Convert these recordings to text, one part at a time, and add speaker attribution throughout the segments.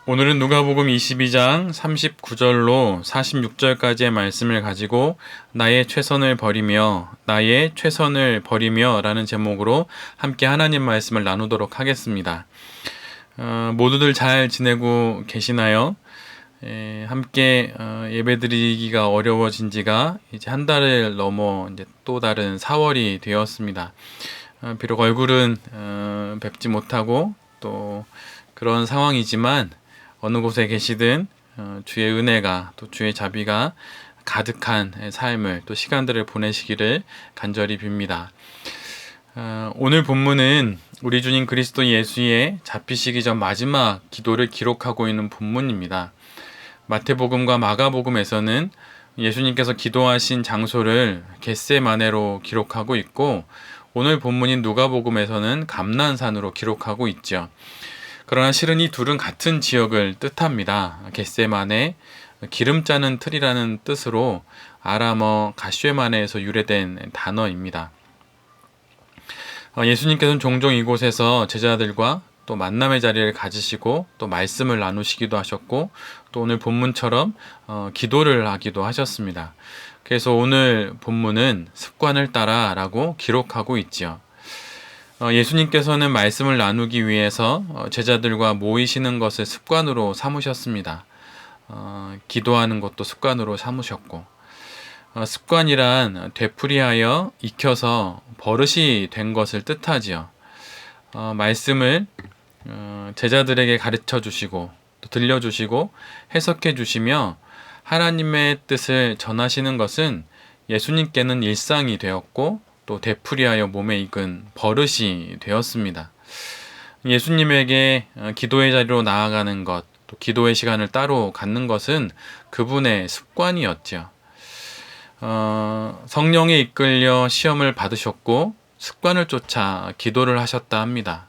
Speaker 1: 오늘은 누가복음 22장 39절로 46절까지의 말씀을 가지고 나의 최선을 버리며 라는 제목으로 함께 하나님 말씀을 나누도록 하겠습니다. 모두들 잘 지내고 계시나요? 함께 예배드리기가 어려워진 지가 이제 한 달을 넘어 이제 또 다른 4월이 되었습니다. 비록 얼굴은 뵙지 못하고 또 그런 상황이지만 어느 곳에 계시든 주의 은혜가 또 주의 자비가 가득한 삶을 또 시간들을 보내시기를 간절히 빕니다. 오늘 본문은 우리 주님 그리스도 예수의 잡히시기 전 마지막 기도를 기록하고 있는 본문입니다. 마태복음과 마가복음에서는 예수님께서 기도하신 장소를 겟세마네로 기록하고 있고, 오늘 본문인 누가복음에서는 감난산으로 기록하고 있죠. 그러나 실은 이 둘은 같은 지역을 뜻합니다. 겟세마네, 기름 짜는 틀이라는 뜻으로 아람어 가쉐마네에서 유래된 단어입니다. 예수님께서는 종종 이곳에서 제자들과 또 만남의 자리를 가지시고 또 말씀을 나누시기도 하셨고, 또 오늘 본문처럼 기도를 하기도 하셨습니다. 그래서 오늘 본문은 습관을 따라 라고 기록하고 있지요. 예수님께서는 말씀을 나누기 위해서 제자들과 모이시는 것을 습관으로 삼으셨습니다. 기도하는 것도 습관으로 삼으셨고, 습관이란 되풀이하여 익혀서 버릇이 된 것을 뜻하지요. 말씀을 제자들에게 가르쳐 주시고 또 들려주시고 해석해 주시며 하나님의 뜻을 전하시는 것은 예수님께는 일상이 되었고 또 되풀이하여 몸에 익은 버릇이 되었습니다. 예수님에게 기도의 자리로 나아가는 것, 또 기도의 시간을 따로 갖는 것은 그분의 습관이었죠. 성령에 이끌려 시험을 받으셨고 습관을 쫓아 기도를 하셨다 합니다.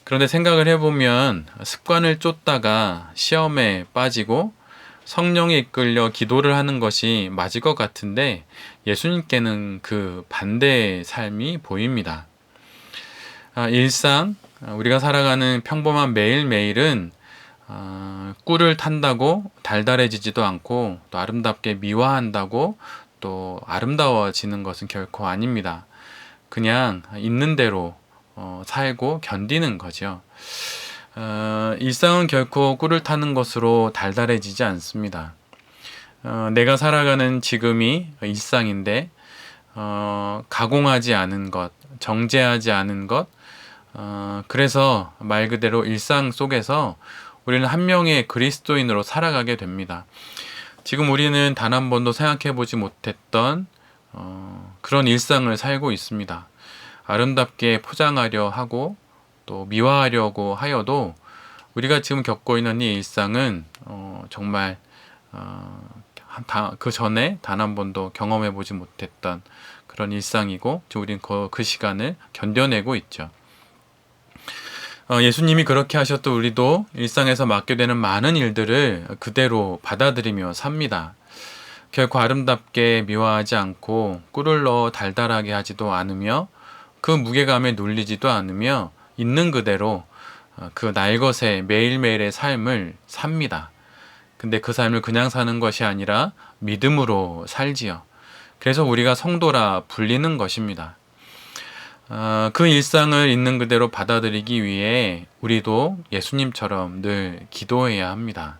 Speaker 1: 그런데 생각을 해보면 습관을 쫓다가 시험에 빠지고 성령에 이끌려 기도를 하는 것이 맞을 것 같은데, 예수님께는 그 반대의 삶이 보입니다. 일상, 우리가 살아가는 평범한 매일매일은 꿀을 탄다고 달달해지지도 않고 또 아름답게 미화한다고 또 아름다워지는 것은 결코 아닙니다. 그냥 있는 대로 살고 견디는 거죠. 일상은 결코 꿀을 타는 것으로 달달해지지 않습니다. 내가 살아가는 지금이 일상인데 가공하지 않은 것, 정제하지 않은 것, 그래서 말 그대로 일상 속에서 우리는 한 명의 그리스도인으로 살아가게 됩니다. 지금 우리는 단 한 번도 생각해 보지 못했던 그런 일상을 살고 있습니다. 아름답게 포장하려 하고 또 미화하려고 하여도 우리가 지금 겪고 있는 이 일상은 정말 그 전에 단 한 번도 경험해 보지 못했던 그런 일상이고, 우리는 그 시간을 견뎌내고 있죠. 예수님이 그렇게 하셨던 우리도 일상에서 맡게 되는 많은 일들을 그대로 받아들이며 삽니다. 결코 아름답게 미화하지 않고 꿀을 넣어 달달하게 하지도 않으며 그 무게감에 눌리지도 않으며 있는 그대로 그 날것의 매일매일의 삶을 삽니다. 근데 그 삶을 그냥 사는 것이 아니라 믿음으로 살지요. 그래서 우리가 성도라 불리는 것입니다. 그 일상을 있는 그대로 받아들이기 위해 우리도 예수님처럼 늘 기도해야 합니다.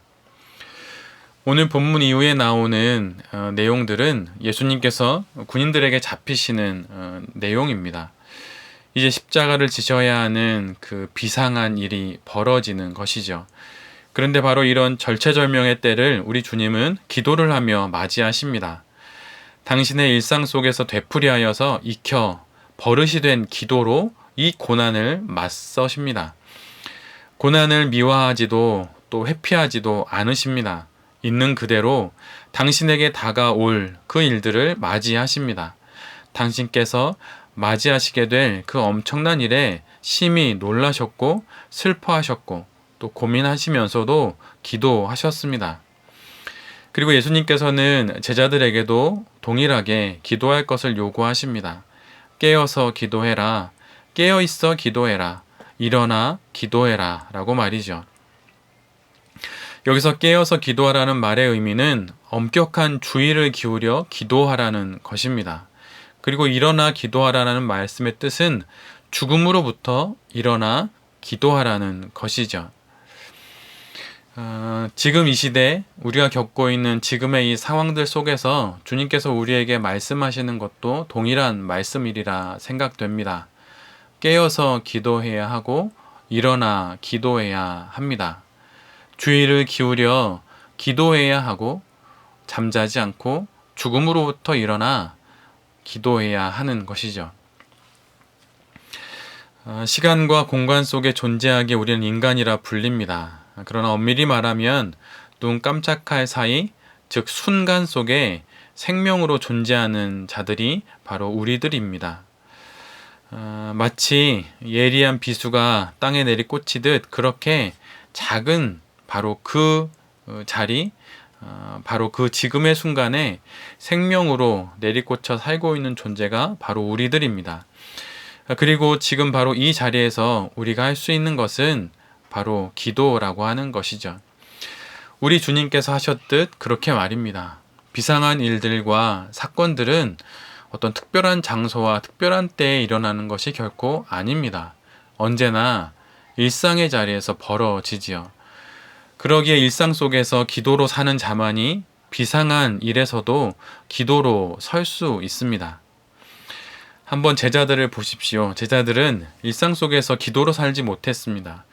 Speaker 1: 오늘 본문 이후에 나오는 내용들은 예수님께서 군인들에게 잡히시는 내용입니다. 이제 십자가를 지셔야 하는 그 비상한 일이 벌어지는 것이죠. 그런데 바로 이런 절체절명의 때를 우리 주님은 기도를 하며 맞이하십니다. 당신의 일상 속에서 되풀이하여서 익혀 버릇이 된 기도로 이 고난을 맞서십니다. 고난을 미화하지도 또 회피하지도 않으십니다. 있는 그대로 당신에게 다가올 그 일들을 맞이하십니다. 당신께서 맞이하시게 될 그 엄청난 일에 심히 놀라셨고 슬퍼하셨고 또 고민하시면서도 기도하셨습니다. 그리고 예수님께서는 제자들에게도 동일하게 기도할 것을 요구하십니다. 깨어서 기도해라, 깨어있어 기도해라, 일어나 기도해라 라고 말이죠. 여기서 깨어서 기도하라는 말의 의미는 엄격한 주의를 기울여 기도하라는 것입니다. 그리고 일어나 기도하라는 말씀의 뜻은 죽음으로부터 일어나 기도하라는 것이죠. 지금 이 시대 우리가 겪고 있는 지금의 이 상황들 속에서 주님께서 우리에게 말씀하시는 것도 동일한 말씀이리라 생각됩니다. 깨어서 기도해야 하고 일어나 기도해야 합니다. 주의를 기울여 기도해야 하고 잠자지 않고 죽음으로부터 일어나 기도해야 하는 것이죠. 시간과 공간 속에 존재하기에 우리는 인간이라 불립니다. 그러나 엄밀히 말하면 눈 깜짝할 사이, 즉 순간 속에 생명으로 존재하는 자들이 바로 우리들입니다. 마치 예리한 비수가 땅에 내리꽂히듯 그렇게 작은 바로 그 자리, 바로 그 지금의 순간에 생명으로 내리꽂혀 살고 있는 존재가 바로 우리들입니다. 그리고 지금 바로 이 자리에서 우리가 할 수 있는 것은 바로 기도라고 하는 것이죠. 우리 주님께서 하셨듯 그렇게 말입니다. 비상한 일들과 사건들은 어떤 특별한 장소와 특별한 때에 일어나는 것이 결코 아닙니다. 언제나 일상의 자리에서 벌어지지요. 그러기에 일상 속에서 기도로 사는 자만이 비상한 일에서도 기도로 설 수 있습니다. 한번 제자들을 보십시오. 제자들은 일상 속에서 기도로 살지 못했습니다.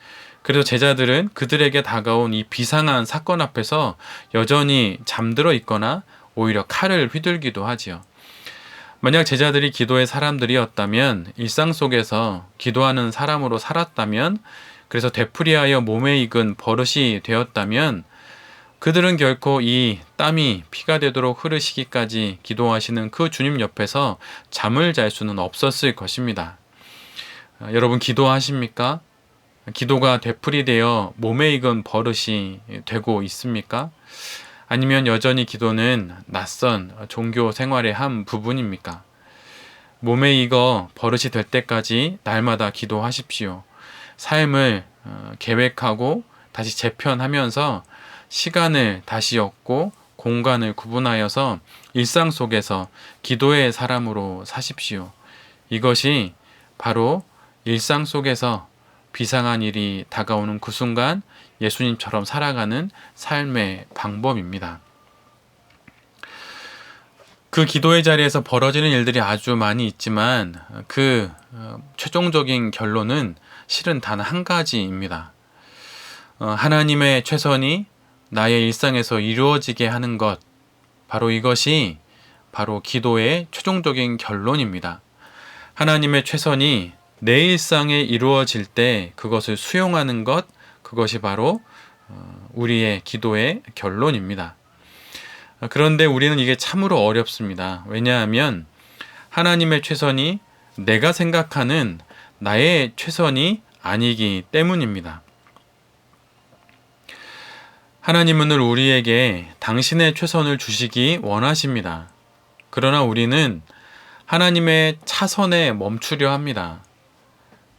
Speaker 1: 그래서 제자들은 그들에게 다가온 이 비상한 사건 앞에서 여전히 잠들어 있거나 오히려 칼을 휘둘기도 하지요. 만약 제자들이 기도의 사람들이었다면, 일상 속에서 기도하는 사람으로 살았다면, 그래서 되풀이하여 몸에 익은 버릇이 되었다면 그들은 결코 이 땀이 피가 되도록 흐르시기까지 기도하시는 그 주님 옆에서 잠을 잘 수는 없었을 것입니다. 여러분 기도하십니까? 기도가 되풀이되어 몸에 익은 버릇이 되고 있습니까? 아니면 여전히 기도는 낯선 종교 생활의 한 부분입니까? 몸에 익어 버릇이 될 때까지 날마다 기도하십시오. 삶을 계획하고 다시 재편하면서 시간을 다시 얻고 공간을 구분하여서 일상 속에서 기도의 사람으로 사십시오. 이것이 바로 일상 속에서 비상한 일이 다가오는 그 순간 예수님처럼 살아가는 삶의 방법입니다. 그 기도의 자리에서 벌어지는 일들이 아주 많이 있지만 그 최종적인 결론은 실은 단 한 가지입니다. 하나님의 최선이 나의 일상에서 이루어지게 하는 것, 바로 이것이 바로 기도의 최종적인 결론입니다. 하나님의 최선이 내 일상에 이루어질 때 그것을 수용하는 것, 그것이 바로 우리의 기도의 결론입니다. 그런데 우리는 이게 참으로 어렵습니다. 왜냐하면 하나님의 최선이 내가 생각하는 나의 최선이 아니기 때문입니다. 하나님은 늘 우리에게 당신의 최선을 주시기 원하십니다. 그러나 우리는 하나님의 차선에 멈추려 합니다.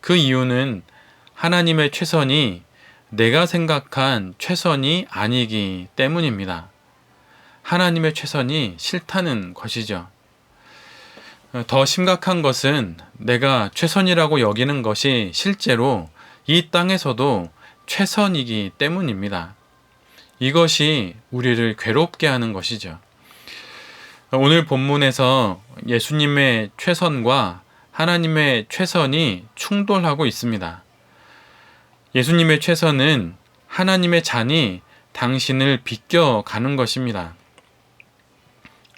Speaker 1: 그 이유는 하나님의 최선이 내가 생각한 최선이 아니기 때문입니다. 하나님의 최선이 싫다는 것이죠. 더 심각한 것은 내가 최선이라고 여기는 것이 실제로 이 땅에서도 최선이기 때문입니다. 이것이 우리를 괴롭게 하는 것이죠. 오늘 본문에서 예수님의 최선과 하나님의 최선이 충돌하고 있습니다. 예수님의 최선은 하나님의 잔이 당신을 비껴가는 것입니다.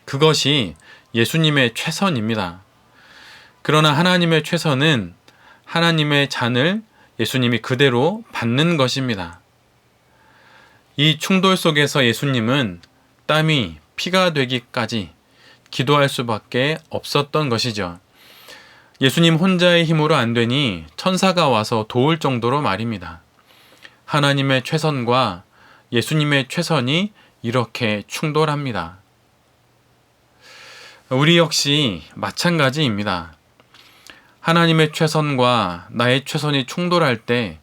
Speaker 1: 그것이 예수님의 최선입니다. 그러나 하나님의 최선은 하나님의 잔을 예수님이 그대로 받는 것입니다. 이 충돌 속에서 예수님은 땀이 피가 되기까지 기도할 수밖에 없었던 것이죠. 예수님 혼자의 힘으로 안 되니 천사가 와서 도울 정도로 말입니다. 하나님의 최선과 예수님의 최선이 이렇게 충돌합니다. 우리 역시 마찬가지입니다. 하나님의 최선과 나의 최선이 충돌할 때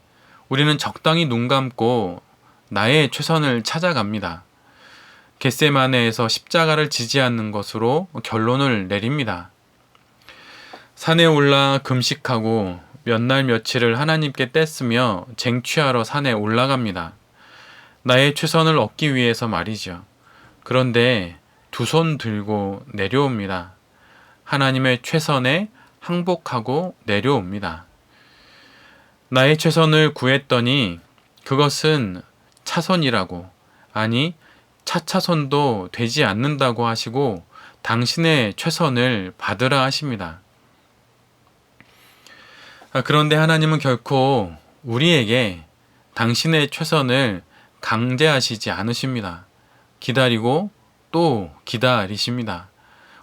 Speaker 1: 우리는 적당히 눈 감고 나의 최선을 찾아갑니다. 겟세마네에서 십자가를 지지 않는 것으로 결론을 내립니다. 산에 올라 금식하고 몇 날 며칠을 하나님께 떼쓰며 쟁취하러 산에 올라갑니다. 나의 최선을 얻기 위해서 말이죠. 그런데 두 손 들고 내려옵니다. 하나님의 최선에 항복하고 내려옵니다. 나의 최선을 구했더니 그것은 차선이라고, 아니 차차선도 되지 않는다고 하시고 당신의 최선을 받으라 하십니다. 그런데 하나님은 결코 우리에게 당신의 최선을 강제하시지 않으십니다. 기다리고 또 기다리십니다.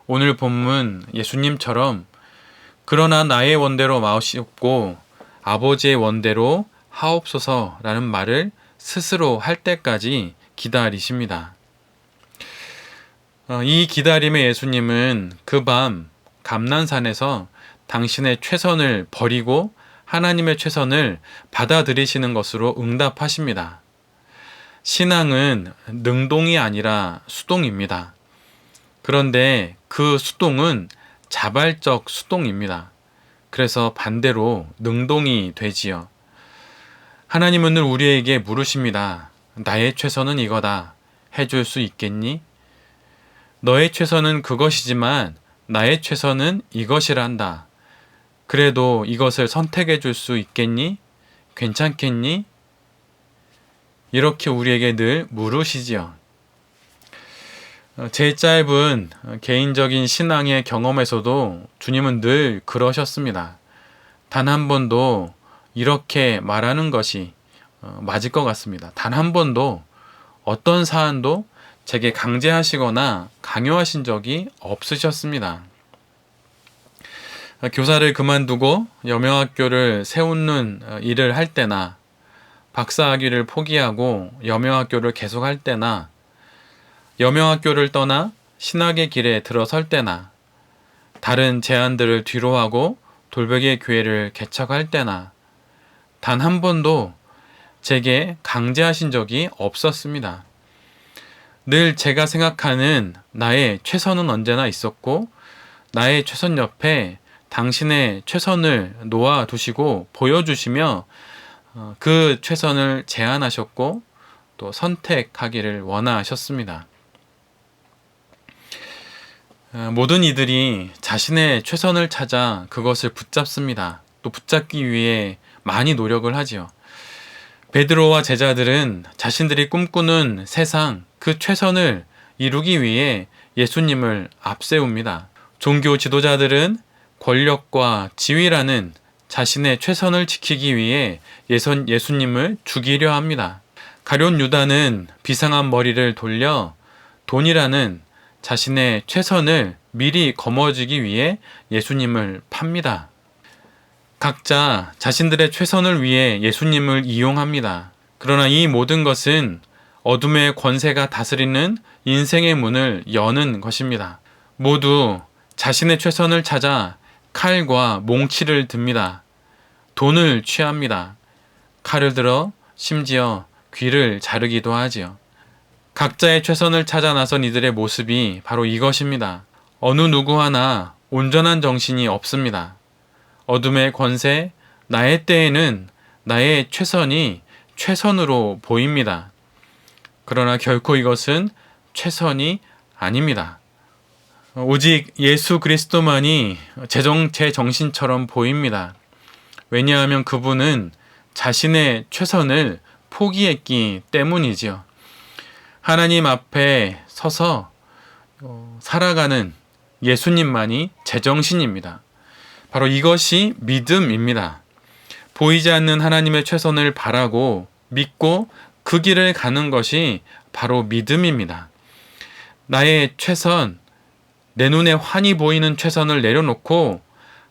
Speaker 1: 오늘 본문 예수님처럼 그러나 나의 원대로 마옵시고 아버지의 원대로 하옵소서라는 말을 스스로 할 때까지 기다리십니다. 이 기다림의 예수님은 그 밤 감난산에서 당신의 최선을 버리고 하나님의 최선을 받아들이시는 것으로 응답하십니다. 신앙은 능동이 아니라 수동입니다. 그런데 그 수동은 자발적 수동입니다. 그래서 반대로 능동이 되지요. 하나님은 늘 우리에게 물으십니다. 나의 최선은 이거다. 해줄 수 있겠니? 너의 최선은 그것이지만 나의 최선은 이것이란다. 그래도 이것을 선택해 줄 수 있겠니? 괜찮겠니? 이렇게 우리에게 늘 물으시지요. 제 짧은 개인적인 신앙의 경험에서도 주님은 늘 그러셨습니다. 단 한 번도 이렇게 말하는 것이 맞을 것 같습니다. 단 한 번도 어떤 사안도 제게 강제하시거나 강요하신 적이 없으셨습니다. 교사를 그만두고 여명학교를 세우는 일을 할 때나 박사학위를 포기하고 여명학교를 계속할 때나 여명학교를 떠나 신학의 길에 들어설 때나 다른 제안들을 뒤로하고 돌베개 교회를 개척할 때나 단 한 번도 제게 강제하신 적이 없었습니다. 늘 제가 생각하는 나의 최선은 언제나 있었고 나의 최선 옆에 당신의 최선을 놓아두시고 보여주시며 그 최선을 제안하셨고 또 선택하기를 원하셨습니다. 모든 이들이 자신의 최선을 찾아 그것을 붙잡습니다. 또 붙잡기 위해 많이 노력을 하지요. 베드로와 제자들은 자신들이 꿈꾸는 세상 그 최선을 이루기 위해 예수님을 앞세웁니다. 종교 지도자들은 권력과 지위라는 자신의 최선을 지키기 위해 예수님을 죽이려 합니다. 가룟 유다는 비상한 머리를 돌려 돈이라는 자신의 최선을 미리 거머쥐기 위해 예수님을 팝니다. 각자 자신들의 최선을 위해 예수님을 이용합니다. 그러나 이 모든 것은 어둠의 권세가 다스리는 인생의 문을 여는 것입니다. 모두 자신의 최선을 찾아 칼과 몽치를 듭니다. 돈을 취합니다. 칼을 들어 심지어 귀를 자르기도 하지요. 각자의 최선을 찾아 나선 이들의 모습이 바로 이것입니다. 어느 누구 하나 온전한 정신이 없습니다. 어둠의 권세, 나의 때에는 나의 최선이 최선으로 보입니다. 그러나 결코 이것은 최선이 아닙니다. 오직 예수 그리스도만이 제 정신처럼 보입니다. 왜냐하면 그분은 자신의 최선을 포기했기 때문이지요. 하나님 앞에 서서 살아가는 예수님만이 제정신입니다. 바로 이것이 믿음입니다. 보이지 않는 하나님의 최선을 바라고 믿고 그 길을 가는 것이 바로 믿음입니다. 나의 최선, 내 눈에 환히 보이는 최선을 내려놓고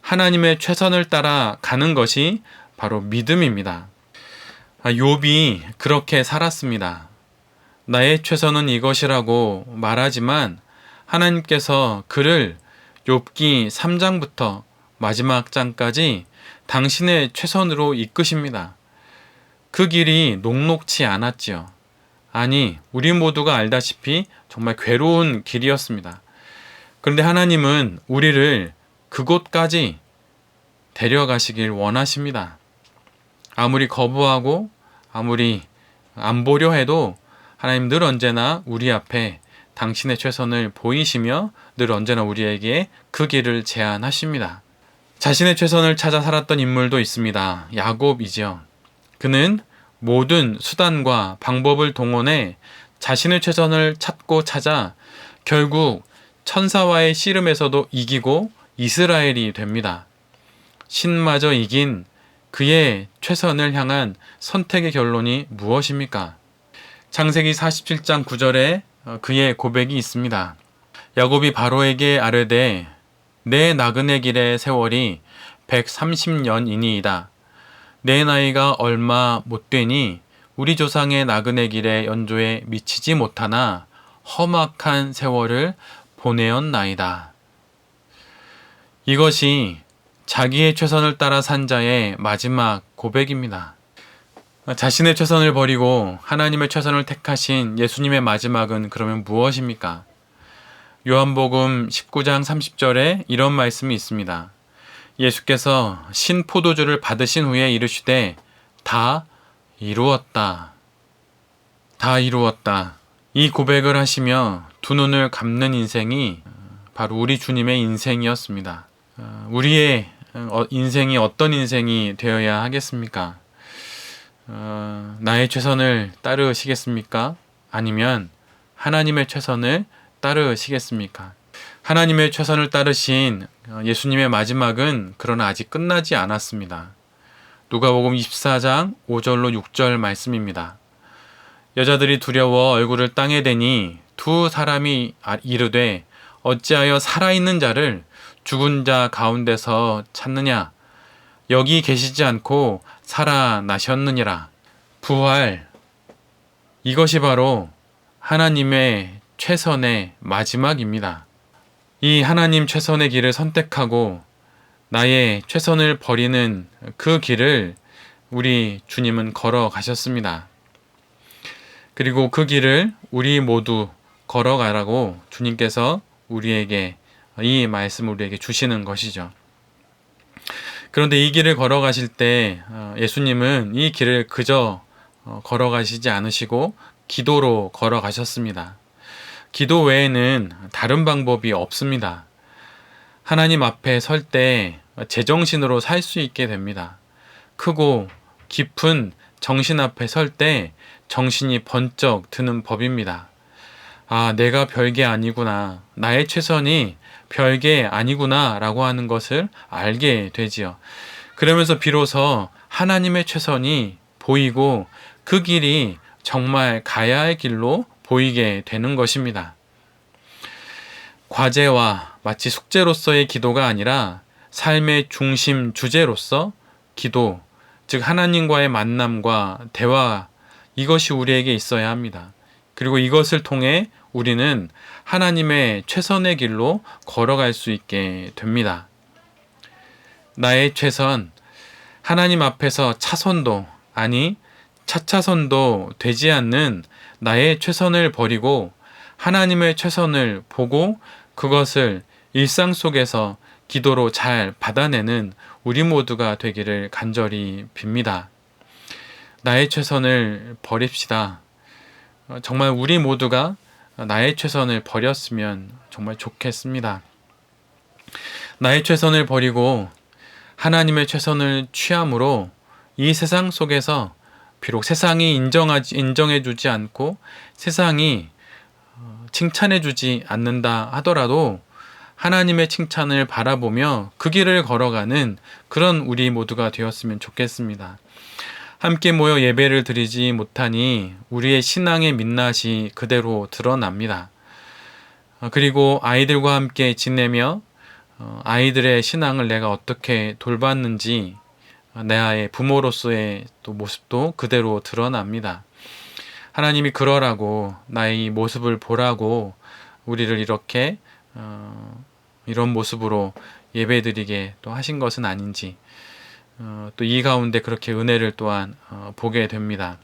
Speaker 1: 하나님의 최선을 따라 가는 것이 바로 믿음입니다. 욥이 그렇게 살았습니다. 나의 최선은 이것이라고 말하지만 하나님께서 그를 욥기 3장부터 마지막 장까지 당신의 최선으로 이끄십니다. 그 길이 녹록치 않았지요. 아니, 우리 모두가 알다시피 정말 괴로운 길이었습니다. 그런데 하나님은 우리를 그곳까지 데려가시길 원하십니다. 아무리 거부하고 아무리 안 보려 해도 하나님 늘 언제나 우리 앞에 당신의 최선을 보이시며 늘 언제나 우리에게 그 길을 제안하십니다. 자신의 최선을 찾아 살았던 인물도 있습니다. 야곱이죠. 그는 모든 수단과 방법을 동원해 자신의 최선을 찾고 찾아 결국 천사와의 씨름에서도 이기고 이스라엘이 됩니다. 신마저 이긴 그의 최선을 향한 선택의 결론이 무엇입니까? 창세기 47장 9절에 그의 고백이 있습니다. 야곱이 바로에게 아뢰되 내 나그네 길의 세월이 130년이니이다. 내 나이가 얼마 못되니 우리 조상의 나그네 길의 연조에 미치지 못하나 험악한 세월을 보내었나이다. 이것이 자기의 최선을 따라 산 자의 마지막 고백입니다. 자신의 최선을 버리고 하나님의 최선을 택하신 예수님의 마지막은 그러면 무엇입니까? 요한복음 19장 30절에 이런 말씀이 있습니다. 예수께서 신 포도주를 받으신 후에 이르시되 다 이루었다. 다 이루었다. 이 고백을 하시며 두 눈을 감는 인생이 바로 우리 주님의 인생이었습니다. 우리의 인생이 어떤 인생이 되어야 하겠습니까? 나의 최선을 따르시겠습니까? 아니면 하나님의 최선을 따르시겠습니까? 하나님의 최선을 따르신 예수님의 마지막은 그러나 아직 끝나지 않았습니다. 누가복음 24장 5절로 6절 말씀입니다. 여자들이 두려워 얼굴을 땅에 대니 두 사람이 이르되 어찌하여 살아있는 자를 죽은 자 가운데서 찾느냐? 여기 계시지 않고 살아나셨느니라. 부활, 이것이 바로 하나님의 최선의 마지막입니다. 이 하나님 최선의 길을 선택하고 나의 최선을 버리는 그 길을 우리 주님은 걸어가셨습니다. 그리고 그 길을 우리 모두 걸어가라고 주님께서 우리에게 이 말씀을 우리에게 주시는 것이죠. 그런데 이 길을 걸어가실 때 예수님은 이 길을 그저 걸어가시지 않으시고 기도로 걸어가셨습니다. 기도 외에는 다른 방법이 없습니다. 하나님 앞에 설 때 제정신으로 살 수 있게 됩니다. 크고 깊은 정신 앞에 설 때 정신이 번쩍 드는 법입니다. 아, 내가 별게 아니구나. 나의 최선이 별게 아니구나 라고 하는 것을 알게 되지요. 그러면서 비로소 하나님의 최선이 보이고 그 길이 정말 가야 할 길로 보이게 되는 것입니다. 과제와 마치 숙제로서의 기도가 아니라 삶의 중심 주제로서 기도, 즉 하나님과의 만남과 대화, 이것이 우리에게 있어야 합니다. 그리고 이것을 통해 우리는 하나님의 최선의 길로 걸어갈 수 있게 됩니다. 나의 최선, 하나님 앞에서 차선도, 아니 차차선도 되지 않는 나의 최선을 버리고 하나님의 최선을 보고 그것을 일상 속에서 기도로 잘 받아내는 우리 모두가 되기를 간절히 빕니다. 나의 최선을 버립시다. 정말 우리 모두가 나의 최선을 버렸으면 정말 좋겠습니다. 나의 최선을 버리고 하나님의 최선을 취함으로 이 세상 속에서 비록 세상이 인정해주지 않고 세상이 칭찬해주지 않는다 하더라도 하나님의 칭찬을 바라보며 그 길을 걸어가는 그런 우리 모두가 되었으면 좋겠습니다. 함께 모여 예배를 드리지 못하니 우리의 신앙의 민낯이 그대로 드러납니다. 그리고 아이들과 함께 지내며 아이들의 신앙을 내가 어떻게 돌봤는지 나의 부모로서의 또 모습도 그대로 드러납니다. 하나님이 그러라고 나의 이 모습을 보라고 우리를 이렇게 이런 모습으로 예배드리게 또 하신 것은 아닌지 또 이 가운데 그렇게 은혜를 또한 보게 됩니다.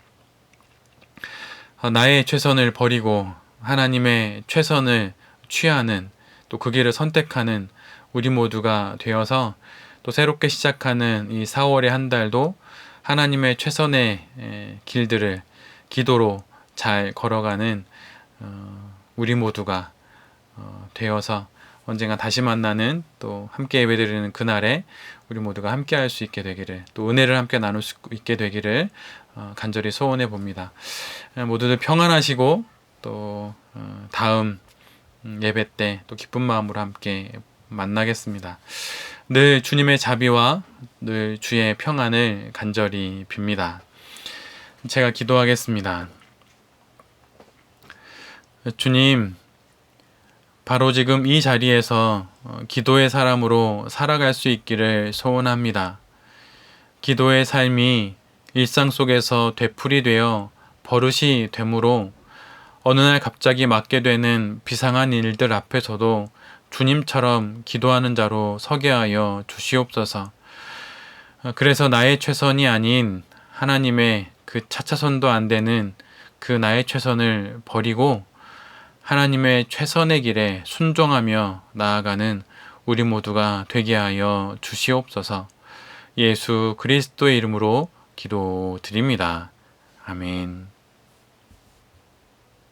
Speaker 1: 나의 최선을 버리고 하나님의 최선을 취하는, 또 그 길을 선택하는 우리 모두가 되어서 또 새롭게 시작하는 이 4월의 한 달도 하나님의 최선의 길들을 기도로 잘 걸어가는 우리 모두가 되어서 언젠가 다시 만나는, 또 함께 예배드리는 그날에 우리 모두가 함께 할 수 있게 되기를, 또 은혜를 함께 나눌 수 있게 되기를 간절히 소원해 봅니다. 모두들 평안하시고 또 다음 예배 때 또 기쁜 마음으로 함께 만나겠습니다. 늘 주님의 자비와 늘 주의 평안을 간절히 빕니다. 제가 기도하겠습니다. 주님, 바로 지금 이 자리에서 기도의 사람으로 살아갈 수 있기를 소원합니다. 기도의 삶이 일상 속에서 되풀이되어 버릇이 되므로 어느 날 갑자기 맞게 되는 비상한 일들 앞에서도 주님처럼 기도하는 자로 서게 하여 주시옵소서. 그래서 나의 최선이 아닌 하나님의 그 차차선도 안 되는 그 나의 최선을 버리고 하나님의 최선의 길에 순종하며 나아가는 우리 모두가 되게 하여 주시옵소서. 예수 그리스도의 이름으로 기도드립니다. 아멘.